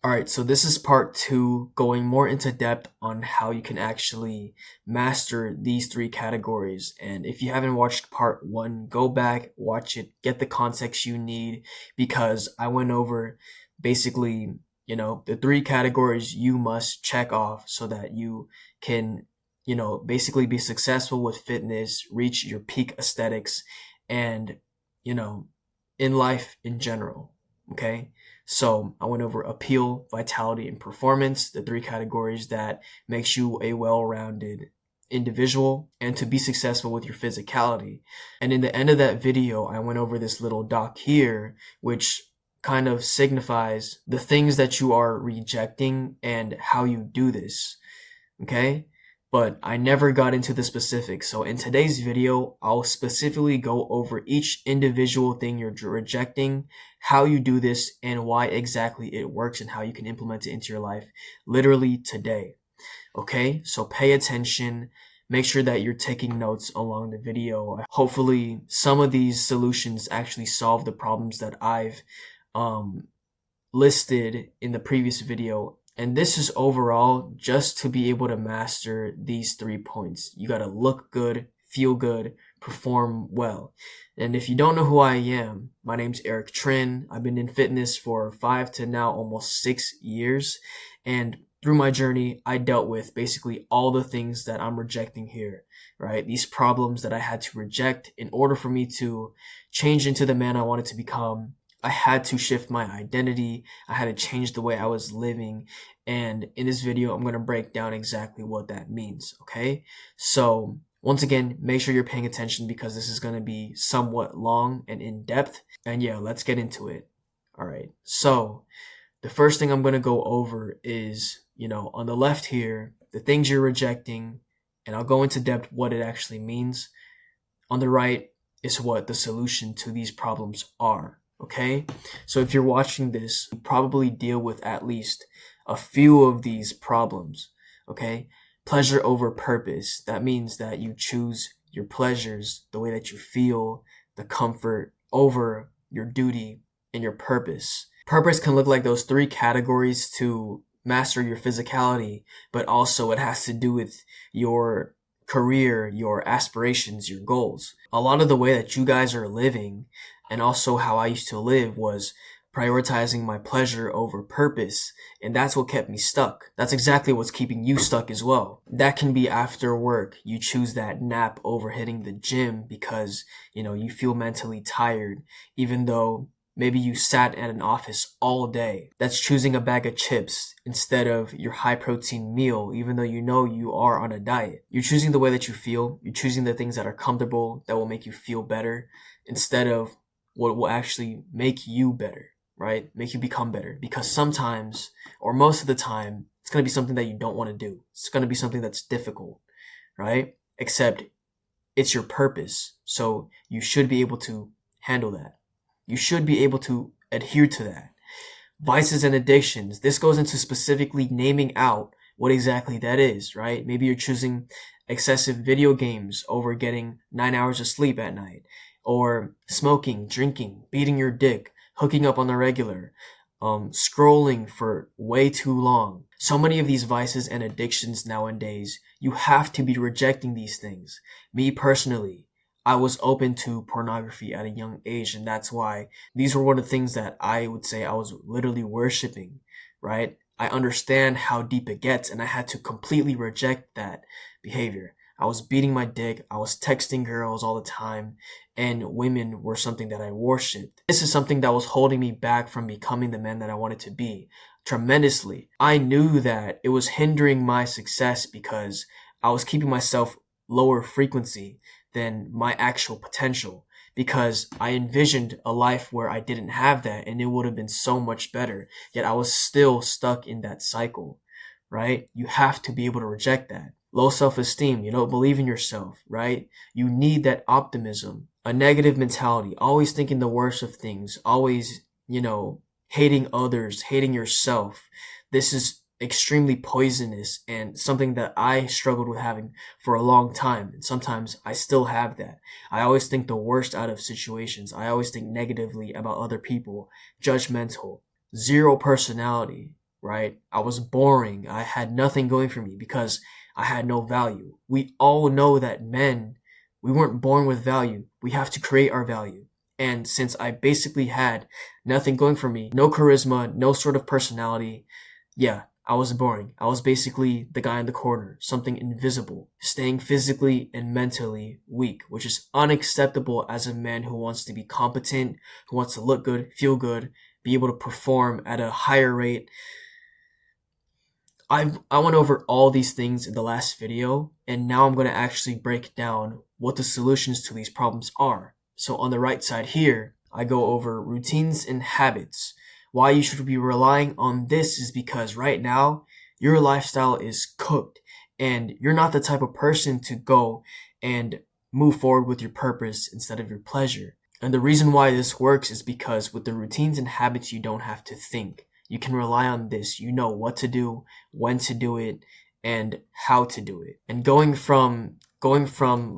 Alright, so this is part 2, going more into depth on how you can actually master these 3 categories. And if you haven't watched part 1, go back, watch it, get the context you need, because I went over basically, the 3 categories you must check off so that you can, basically be successful with fitness, reach your peak aesthetics, and, you know, in life in general. Okay? So I went over appeal, vitality, and performance, the 3 categories that makes you a well-rounded individual and to be successful with your physicality. And in the end of that video, I went over this little doc here, which kind of signifies the things that you are rejecting and how you do this. Okay? But I never got into the specifics. So in today's video, I'll specifically go over each individual thing you're rejecting, how you do this, and why exactly it works and how you can implement it into your life literally today. Okay? So pay attention. Make sure that you're taking notes along the video. Hopefully some of these solutions actually solve the problems that I've listed in the previous video. And this is overall just to be able to master these 3 points. You gotta look good, feel good, perform well. And if you don't know who I am, my name's Eric Trin. I've been in fitness for 5 to now almost 6 years. And through my journey, I dealt with basically all the things that I'm rejecting here, right? These problems that I had to reject in order for me to change into the man I wanted to become. I had to shift my identity. I had to change the way I was living. And in this video, I'm going to break down exactly what that means. Okay. So once again, make sure you're paying attention because this is going to be somewhat long and in depth. And yeah, let's get into it. All right. So the first thing I'm going to go over is, on the left here, the things you're rejecting, and I'll go into depth what it actually means. On the right is what the solution to these problems are. Okay, so if you're watching this, you probably deal with at least a few of these problems. Okay, pleasure over purpose. That means that you choose your pleasures, the way that you feel, the comfort over your duty and your purpose. Purpose can look like those 3 categories to master your physicality, but also it has to do with your career, your aspirations, your goals. A lot of the way that you guys are living and also how I used to live was prioritizing my pleasure over purpose. And that's what kept me stuck. That's exactly what's keeping you stuck as well. That can be after work. You choose that nap over hitting the gym because, you feel mentally tired, even though maybe you sat at an office all day. That's choosing a bag of chips instead of your high protein meal, even though you are on a diet. You're choosing the way that you feel. You're choosing the things that are comfortable, that will make you feel better, instead of what will actually make you better, right? Make you become better. Because sometimes, or most of the time, it's going to be something that you don't want to do. It's going to be something that's difficult, right? Except it's your purpose. So you should be able to handle that. You should be able to adhere to that. Vices and addictions. This goes into specifically naming out what exactly that is, right? Maybe you're choosing excessive video games over getting 9 hours of sleep at night, or smoking, drinking, beating your dick, hooking up on the regular, scrolling for way too long. So many of these vices and addictions nowadays, you have to be rejecting these things. Me personally, I was open to pornography at a young age, and that's why these were one of the things that I would say I was literally worshiping, right? I understand how deep it gets, and I had to completely reject that behavior. I was beating my dick, I was texting girls all the time, and women were something that I worshipped. This is something that was holding me back from becoming the man that I wanted to be tremendously. I knew that it was hindering my success because I was keeping myself lower frequency than my actual potential, because I envisioned a life where I didn't have that and it would have been so much better. Yet I was still stuck in that cycle, right? You have to be able to reject that. Low self-esteem, you don't believe in yourself, right? You need that optimism. A negative mentality, always thinking the worst of things, always, hating others, hating yourself. This is extremely poisonous and something that I struggled with having for a long time. And sometimes I still have that. I always think the worst out of situations. I always think negatively about other people, judgmental, zero personality, right? I was boring. I had nothing going for me because I had no value. We all know that men, we weren't born with value. We have to create our value. And since I basically had nothing going for me, no charisma, no sort of personality, yeah, I was boring. I was basically the guy in the corner, something invisible, staying physically and mentally weak, which is unacceptable as a man who wants to be competent, who wants to look good, feel good, be able to perform at a higher rate. I went over all these things in the last video, and now I'm going to actually break down what the solutions to these problems are. So on the right side here, I go over routines and habits. Why you should be relying on this is because right now, your lifestyle is cooked, and you're not the type of person to go and move forward with your purpose instead of your pleasure. And the reason why this works is because with the routines and habits, you don't have to think. You can rely on this. You know what to do, when to do it, and how to do it. And going from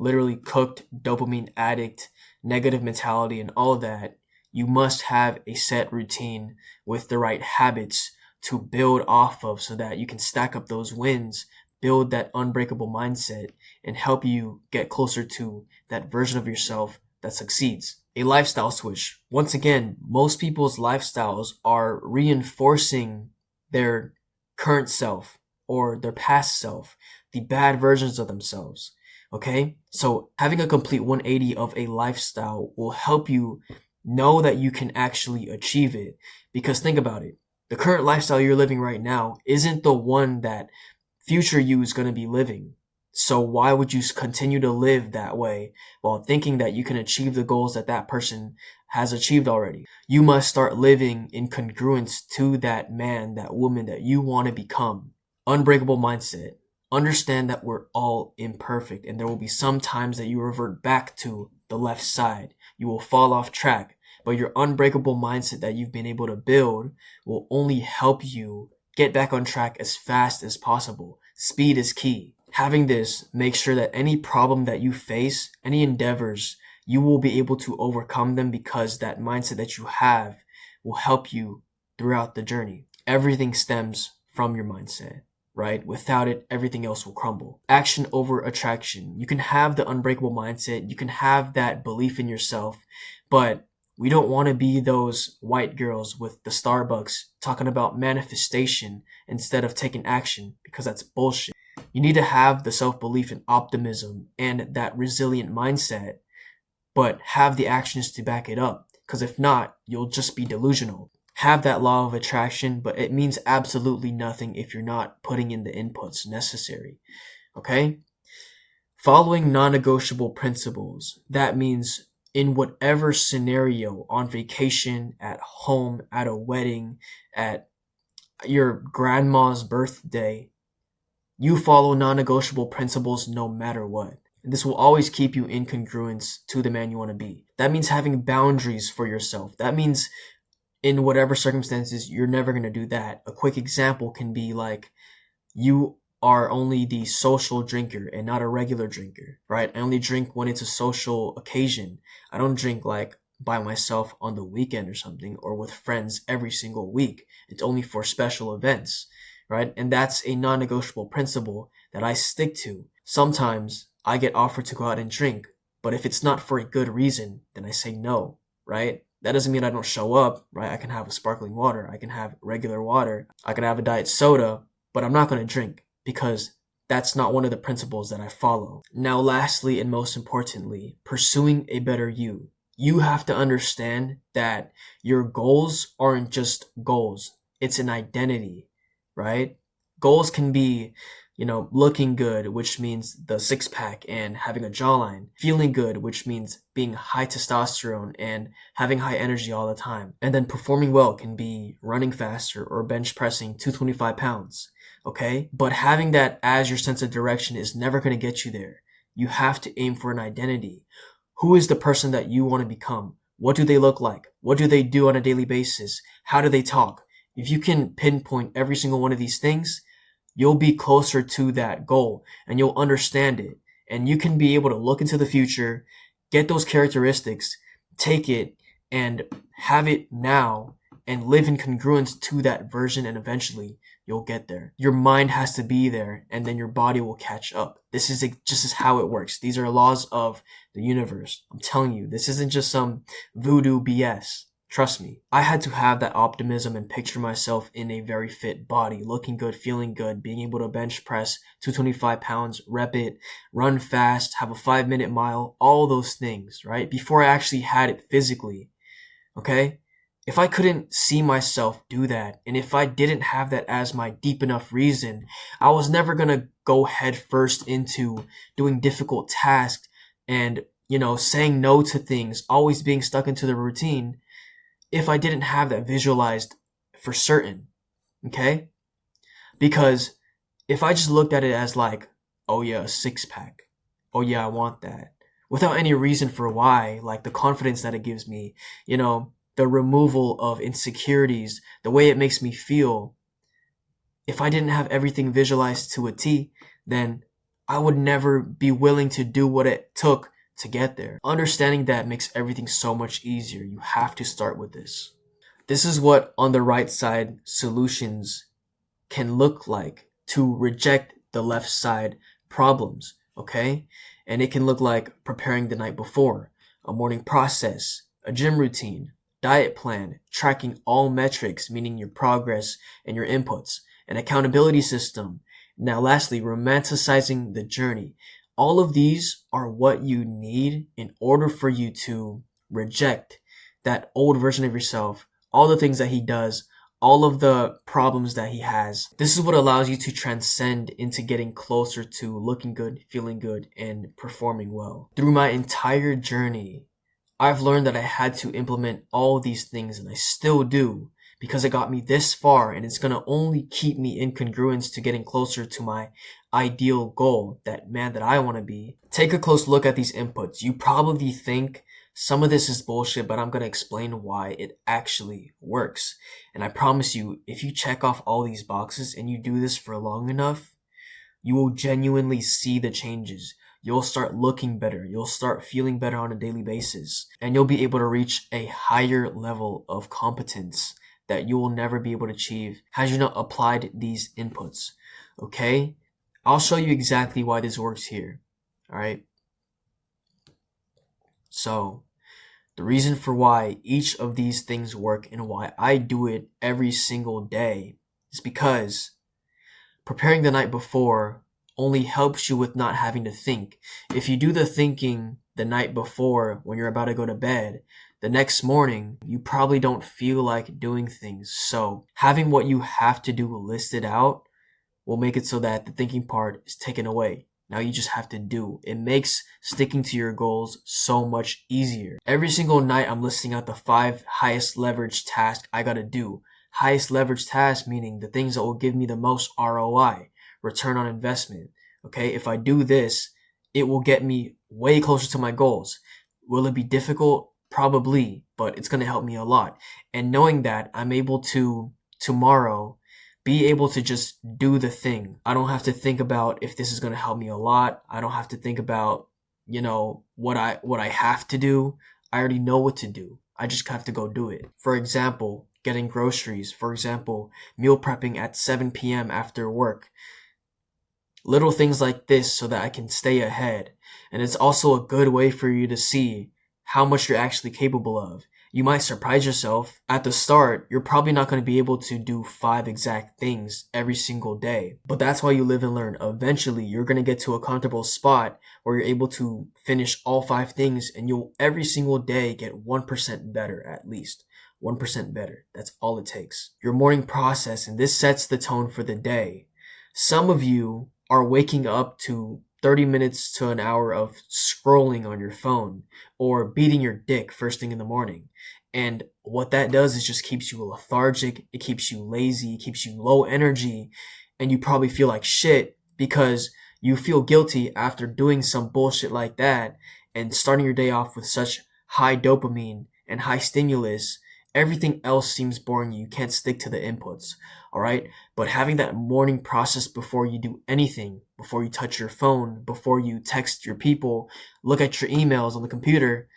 literally cooked dopamine addict, negative mentality and all that, you must have a set routine with the right habits to build off of so that you can stack up those wins, build that unbreakable mindset, and help you get closer to that version of yourself that succeeds. A lifestyle switch. Once again, most people's lifestyles are reinforcing their current self or their past self, the bad versions of themselves. Okay? So having a complete 180 of a lifestyle will help you know that you can actually achieve it. Because think about it. The current lifestyle you're living right now isn't the one that future you is going to be living. So why would you continue to live that way while thinking that you can achieve the goals that that person has achieved already? You must start living in congruence to that man, that woman that you want to become. Unbreakable mindset. Understand that we're all imperfect and there will be some times that you revert back to the left side. You will fall off track, but your unbreakable mindset that you've been able to build will only help you get back on track as fast as possible. Speed is key. Having this makes sure that any problem that you face, any endeavors, you will be able to overcome them because that mindset that you have will help you throughout the journey. Everything stems from your mindset, right? Without it, everything else will crumble. Action over attraction. You can have the unbreakable mindset. You can have that belief in yourself, but we don't want to be those white girls with the Starbucks talking about manifestation instead of taking action because that's bullshit. You need to have the self-belief and optimism and that resilient mindset, but have the actions to back it up. Because if not, you'll just be delusional. Have that law of attraction, but it means absolutely nothing if you're not putting in the inputs necessary. Okay? Following non-negotiable principles. That means in whatever scenario, on vacation, at home, at a wedding, at your grandma's birthday, you follow non-negotiable principles no matter what. And this will always keep you in congruence to the man you want to be. That means having boundaries for yourself. That means in whatever circumstances, you're never going to do that. A quick example can be like, you are only the social drinker and not a regular drinker, right? I only drink when it's a social occasion. I don't drink like by myself on the weekend or something, or with friends every single week. It's only for special events, right? And that's a non-negotiable principle that I stick to. Sometimes I get offered to go out and drink, but if it's not for a good reason, then I say no, right? That doesn't mean I don't show up, right? I can have a sparkling water. I can have regular water. I can have a diet soda, but I'm not going to drink because that's not one of the principles that I follow. Now, lastly, and most importantly, pursuing a better you. You have to understand that your goals aren't just goals. It's an identity, right? Goals can be, looking good, which means the six pack and having a jawline. Feeling good, which means being high testosterone and having high energy all the time. And then performing well can be running faster or bench pressing 225 pounds. Okay? But having that as your sense of direction is never going to get you there. You have to aim for an identity. Who is the person that you want to become? What do they look like? What do they do on a daily basis? How do they talk? If you can pinpoint every single one of these things, you'll be closer to that goal and you'll understand it. And you can be able to look into the future, get those characteristics, take it and have it now and live in congruence to that version, and eventually you'll get there. Your mind has to be there, and then your body will catch up. This is just how it works. These are laws of the universe. I'm telling you, this isn't just some voodoo BS. Trust me. I had to have that optimism and picture myself in a very fit body, looking good, feeling good, being able to bench press 225 pounds, rep it, run fast, have a 5-minute mile, all those things, right? Before I actually had it physically, okay? If I couldn't see myself do that, and if I didn't have that as my deep enough reason, I was never gonna go head first into doing difficult tasks and, saying no to things, always being stuck into the routine, if I didn't have that visualized for certain, okay? Because if I just looked at it as like, oh yeah, a 6-pack, oh yeah, I want that, without any reason for why, like the confidence that it gives me, the removal of insecurities, the way it makes me feel, if I didn't have everything visualized to a T, then I would never be willing to do what it took to get there. Understanding that makes everything so much easier. You have to start with this. This is what on the right side solutions can look like to reject the left side problems, okay? And it can look like preparing the night before, a morning process, a gym routine, diet plan, tracking all metrics, meaning your progress and your inputs, an accountability system. Now lastly, romanticizing the journey. All of these are what you need in order for you to reject that old version of yourself, all the things that he does, all of the problems that he has. This is what allows you to transcend into getting closer to looking good, feeling good, and performing well. Through my entire journey, I've learned that I had to implement all these things, and I still do, because it got me this far, and it's going to only keep me in congruence to getting closer to my ideal goal, that man that I want to be. Take a close look at these inputs. You probably think some of this is bullshit, but I'm going to explain why it actually works. And I promise you, if you check off all these boxes and you do this for long enough, you will genuinely see the changes. You'll start looking better. You'll start feeling better on a daily basis. And you'll be able to reach a higher level of competence that you will never be able to achieve had you not applied these inputs. Okay? I'll show you exactly why this works here. Alright? So, the reason for why each of these things work and why I do it every single day is because preparing the night before only helps you with not having to think. If you do the thinking the night before when you're about to go to bed, the next morning, you probably don't feel like doing things. So having what you have to do listed out will make it so that the thinking part is taken away. Now you just have to do. It makes sticking to your goals so much easier. Every single night I'm listing out the 5 highest leverage tasks I gotta do. Highest leverage tasks meaning the things that will give me the most ROI, return on investment. Okay, if I do this, it will get me way closer to my goals. Will it be difficult? Probably, but it's gonna help me a lot. And knowing that, I'm able to tomorrow be able to just do the thing. I don't have to think about if this is going to help me a lot. I don't have to think about, what I have to do. I already know what to do. I just have to go do it. For example, getting groceries. For example, meal prepping at 7 p.m. after work. Little things like this so that I can stay ahead. And it's also a good way for you to see how much you're actually capable of. You might surprise yourself. At the start, you're probably not going to be able to do 5 exact things every single day. But that's why you live and learn. Eventually, you're going to get to a comfortable spot where you're able to finish all 5 things, and you'll every single day get 1% better at least. 1% better. That's all it takes. Your morning process, and this sets the tone for the day. Some of you are waking up to 30 minutes to an hour of scrolling on your phone or beating your dick first thing in the morning. And what that does is just keeps you lethargic, it keeps you lazy, it keeps you low energy, and you probably feel like shit because you feel guilty after doing some bullshit like that and starting your day off with such high dopamine and high stimulus. Everything else seems boring. You can't stick to the inputs. All right. But having that morning process before you do anything, before you touch your phone, before you text your people, look at your emails on the computer,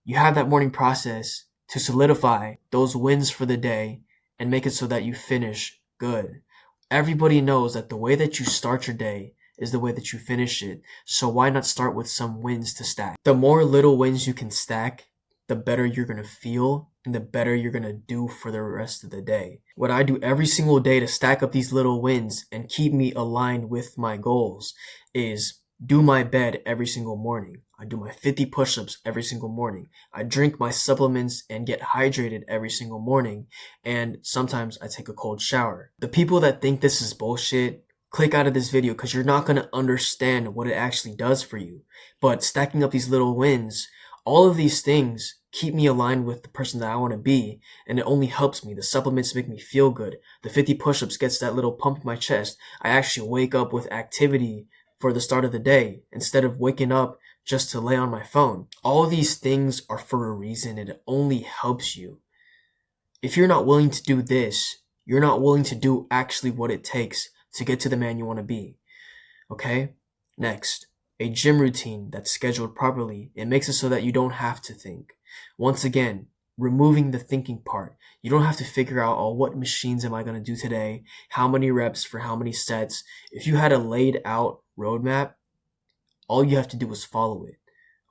you have that morning process to solidify those wins for the day and make it so that you finish good. Everybody knows that the way that you start your day is the way that you finish it. So why not start with some wins to stack? The more little wins you can stack, the better you're going to feel and the better you're going to do for the rest of the day. What I do every single day to stack up these little wins and keep me aligned with my goals is do my bed every single morning. I do my 50 push-ups every single morning. I drink my supplements and get hydrated every single morning. And sometimes I take a cold shower. The people that think this is bullshit, click out of this video because you're not going to understand what it actually does for you. But stacking up these little wins, all of these things keep me aligned with the person that I want to be, and it only helps me. The supplements make me feel good. The 50 push-ups gets that little pump in my chest. I actually wake up with activity for the start of the day instead of waking up just to lay on my phone. All of these things are for a reason, and it only helps you. If you're not willing to do this, you're not willing to do actually what it takes to get to the man you want to be. Okay? Next, a gym routine that's scheduled properly. It makes it so that you don't have to think. Once again, removing the thinking part. You don't have to figure out, oh, what machines am I going to do today? How many reps for how many sets? If you had a laid out roadmap, all you have to do is follow it.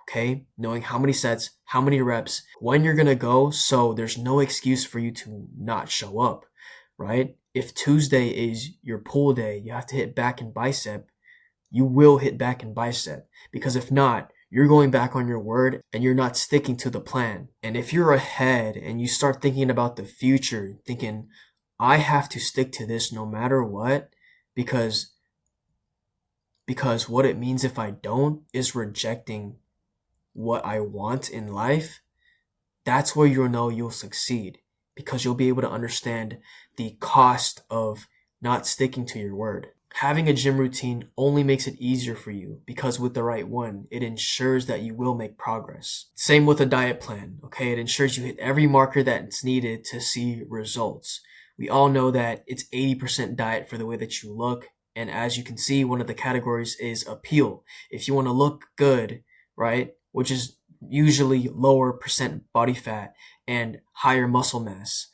Okay? Knowing how many sets, how many reps, when you're going to go, so there's no excuse for you to not show up, right? If Tuesday is your pull day, you have to hit back and bicep, you will hit back and bicep. Because if not, you're going back on your word and you're not sticking to the plan. And if you're ahead and you start thinking about the future, thinking, I have to stick to this no matter what, because what it means if I don't is rejecting what I want in life, that's where you'll know you'll succeed, because you'll be able to understand the cost of not sticking to your word. Having a gym routine only makes it easier for you, because with the right one, it ensures that you will make progress. Same with a diet plan, okay? It ensures you hit every marker that's needed to see results. We all know that it's 80% diet for the way that you look. And as you can see, one of the categories is appeal. If you want to look good, right, which is usually lower percent body fat and higher muscle mass,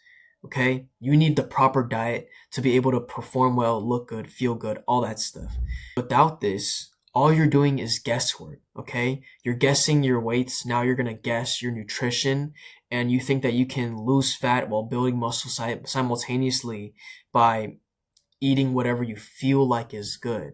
okay, you need the proper diet to be able to perform well, look good, feel good, all that stuff. Without this, all you're doing is guesswork, okay? You're guessing your weights. Now you're going to guess your nutrition, and you think that you can lose fat while building muscle simultaneously by eating whatever you feel like is good,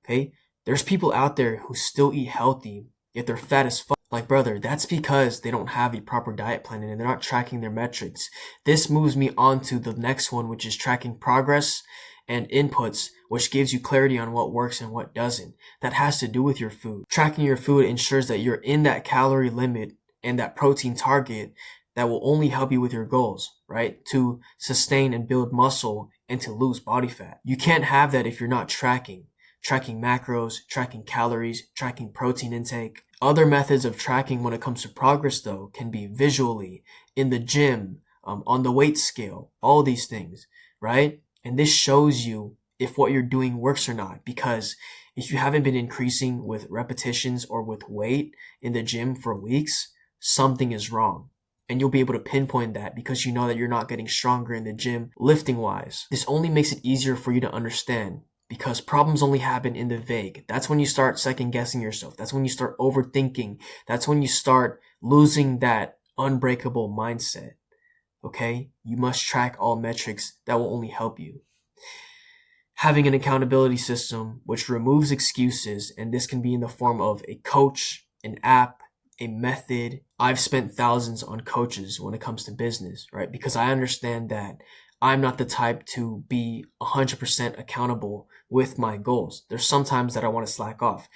okay? There's people out there who still eat healthy, yet they're fat as fuck. Like, brother, that's because they don't have a proper diet plan and they're not tracking their metrics. This moves me on to the next one, which is tracking progress and inputs, which gives you clarity on what works and what doesn't. That has to do with your food. Tracking your food ensures that you're in that calorie limit and that protein target that will only help you with your goals, right? To sustain and build muscle and to lose body fat. You can't have that if you're not tracking macros, tracking calories, tracking protein intake. Other methods of tracking when it comes to progress, though, can be visually, in the gym, on the weight scale, all these things, right? And this shows you if what you're doing works or not, because if you haven't been increasing with repetitions or with weight in the gym for weeks, something is wrong. And you'll be able to pinpoint that because you know that you're not getting stronger in the gym lifting wise. This only makes it easier for you to understand, because problems only happen in the vague. That's when you start second guessing yourself. That's when you start overthinking. That's when you start losing that unbreakable mindset. Okay? You must track all metrics. That will only help you. Having an accountability system which removes excuses, and this can be in the form of a coach, an app, a method. I've spent thousands on coaches when it comes to business, right? Because I understand that I'm not the type to be 100% accountable with my goals. There's sometimes that I want to slack off.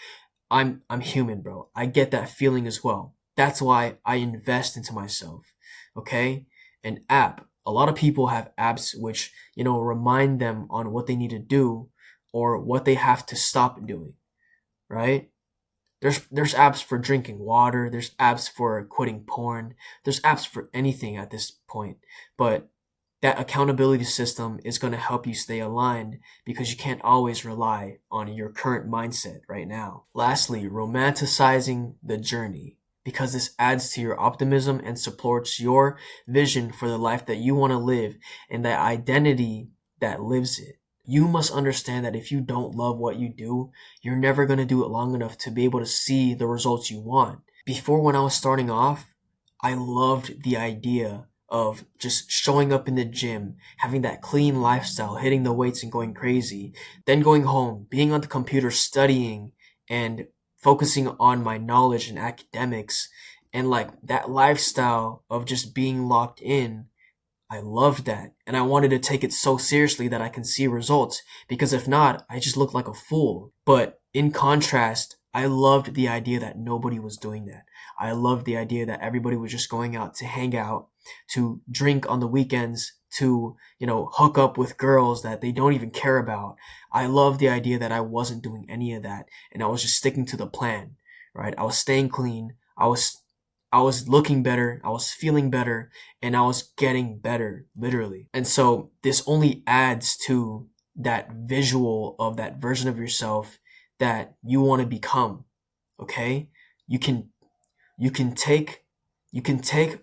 I'm human, bro. I get that feeling as well. That's why I invest into myself. Okay? An app. A lot of people have apps which, remind them on what they need to do or what they have to stop doing, right? There's apps for drinking water. There's apps for quitting porn. There's apps for anything at this point. But that accountability system is going to help you stay aligned, because you can't always rely on your current mindset right now. Lastly, romanticizing the journey. because this adds to your optimism and supports your vision for the life that you want to live and the identity that lives it. You must understand that if you don't love what you do, you're never going to do it long enough to be able to see the results you want. Before, when I was starting off, I loved the idea of just showing up in the gym, having that clean lifestyle, hitting the weights and going crazy, then going home, being on the computer studying and focusing on my knowledge and academics, and like that lifestyle of just being locked in. I loved that, and I wanted to take it so seriously that I can see results, because if not, I just look like a fool. But in contrast, I loved the idea that nobody was doing that. I loved the idea that everybody was just going out to hang out, to drink on the weekends, to, hook up with girls that they don't even care about. I loved the idea that I wasn't doing any of that, and I was just sticking to the plan, right? I was staying clean. I was looking better, I was feeling better, and I was getting better, literally. And so this only adds to that visual of that version of yourself that you want to become. Okay? You can take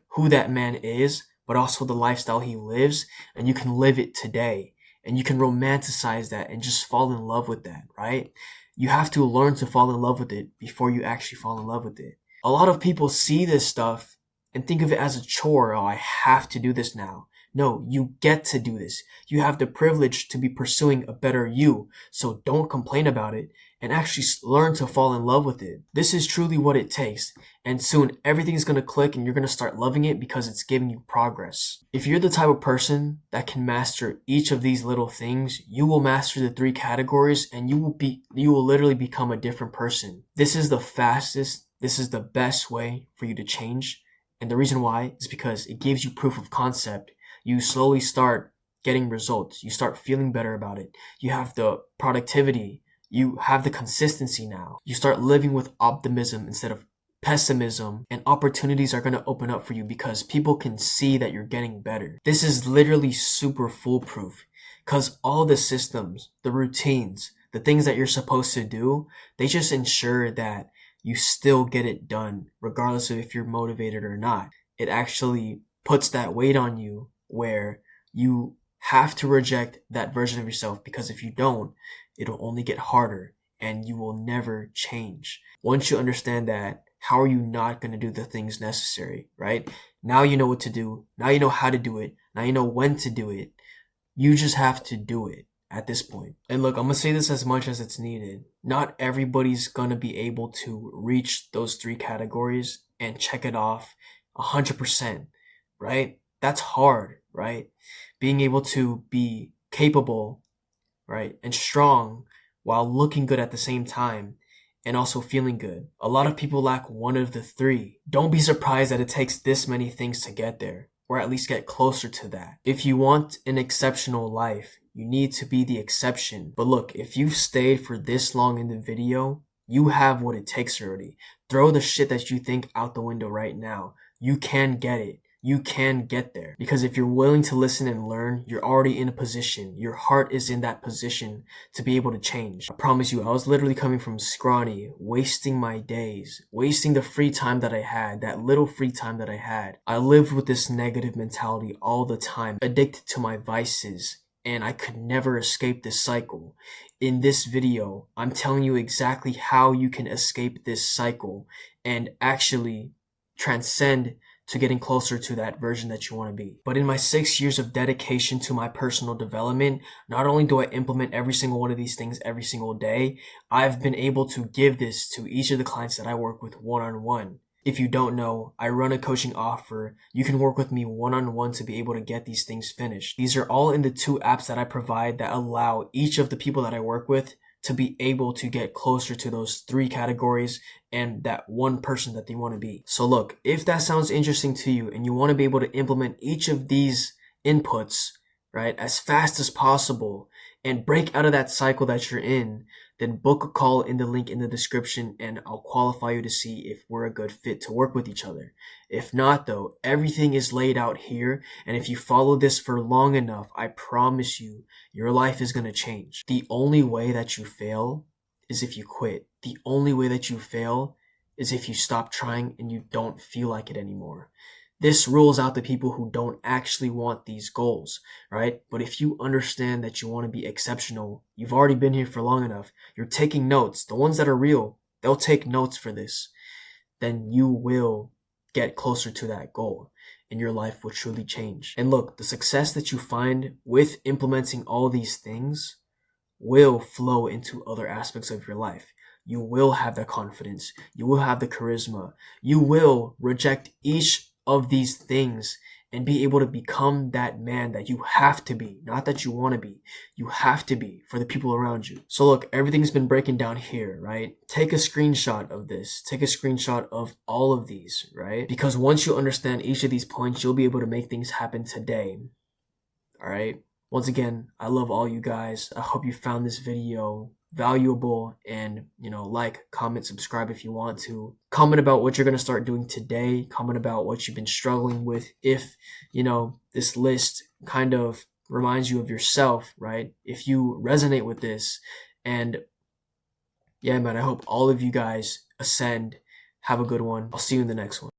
who that man is, but also the lifestyle he lives, and you can live it today. And you can romanticize that and just fall in love with that, right? You have to learn to fall in love with it before you actually fall in love with it. A lot of people see this stuff and think of it as a chore. Oh, I have to do this now. No, you get to do this. You have the privilege to be pursuing a better you. So don't complain about it and actually learn to fall in love with it. This is truly what it takes. And soon everything's going to click and you're going to start loving it because it's giving you progress. If you're the type of person that can master each of these little things, you will master the 3 categories and you will literally become a different person. This is the fastest, this is the best way for you to change. And the reason why is because it gives you proof of concept. You slowly start getting results. You start feeling better about it. You have the productivity. You have the consistency now. You start living with optimism instead of pessimism, and opportunities are going to open up for you because people can see that you're getting better. This is literally super foolproof because all the systems, the routines, the things that you're supposed to do, they just ensure that you still get it done regardless of if you're motivated or not. It actually puts that weight on you where you have to reject that version of yourself, because if you don't, it'll only get harder and you will never change. Once you understand that, how are you not going to do the things necessary, right? Now you know what to do. Now you know how to do it. Now you know when to do it. You just have to do it at this point. And look, I'm going to say this as much as it's needed. Not everybody's going to be able to reach those 3 categories and check it off 100%, right? That's hard, right? Being able to be capable, right, and strong while looking good at the same time and also feeling good. A lot of people lack one of the 3. Don't be surprised that it takes this many things to get there, or at least get closer to that. If you want an exceptional life, you need to be the exception. But look, if you've stayed for this long in the video, you have what it takes already. Throw the shit that you think out the window right now. You can get it. You can get there. Because if you're willing to listen and learn, you're already in a position. Your heart is in that position to be able to change. I promise you, I was literally coming from scrawny, wasting my days, wasting the free time that I had, that little free time that I had. I lived with this negative mentality all the time, addicted to my vices, and I could never escape this cycle. In this video, I'm telling you exactly how you can escape this cycle and actually transcend to getting closer to that version that you want to be. But in my 6 years of dedication to my personal development, not only do I implement every single one of these things every single day, I've been able to give this to each of the clients that I work with one-on-one. If you don't know, I run a coaching offer. You can work with me one-on-one to be able to get these things finished. These are all in the 2 apps that I provide that allow each of the people that I work with to be able to get closer to those 3 categories and that one person that they want to be. So look, if that sounds interesting to you and you want to be able to implement each of these inputs, right, as fast as possible and break out of that cycle that you're in, then book a call in the link in the description and I'll qualify you to see if we're a good fit to work with each other. If not though, everything is laid out here, and if you follow this for long enough, I promise you, your life is going to change. The only way that you fail is if you quit. The only way that you fail is if you stop trying and you don't feel like it anymore. This rules out the people who don't actually want these goals, right? But if you understand that you want to be exceptional, you've already been here for long enough, you're taking notes, the ones that are real, they'll take notes for this, then you will get closer to that goal and your life will truly change. And look, the success that you find with implementing all these things will flow into other aspects of your life. You will have the confidence. You will have the charisma. You will reject each of these things and be able to become that man that you have to be, not that you want to be. You have to be for the people around you. So look, everything's been breaking down here, right? Take a screenshot of this. Take a screenshot of all of these, right? Because once you understand each of these points, you'll be able to make things happen today. All right? Once again, I love all you guys. I hope you found this video valuable, and like, comment, subscribe if you want to. Comment about what you're going to start doing today. Comment about what you've been struggling with. If this list kind of reminds you of yourself, right? If you resonate with this. And yeah, man, I hope all of you guys ascend. Have a good one. I'll see you in the next one.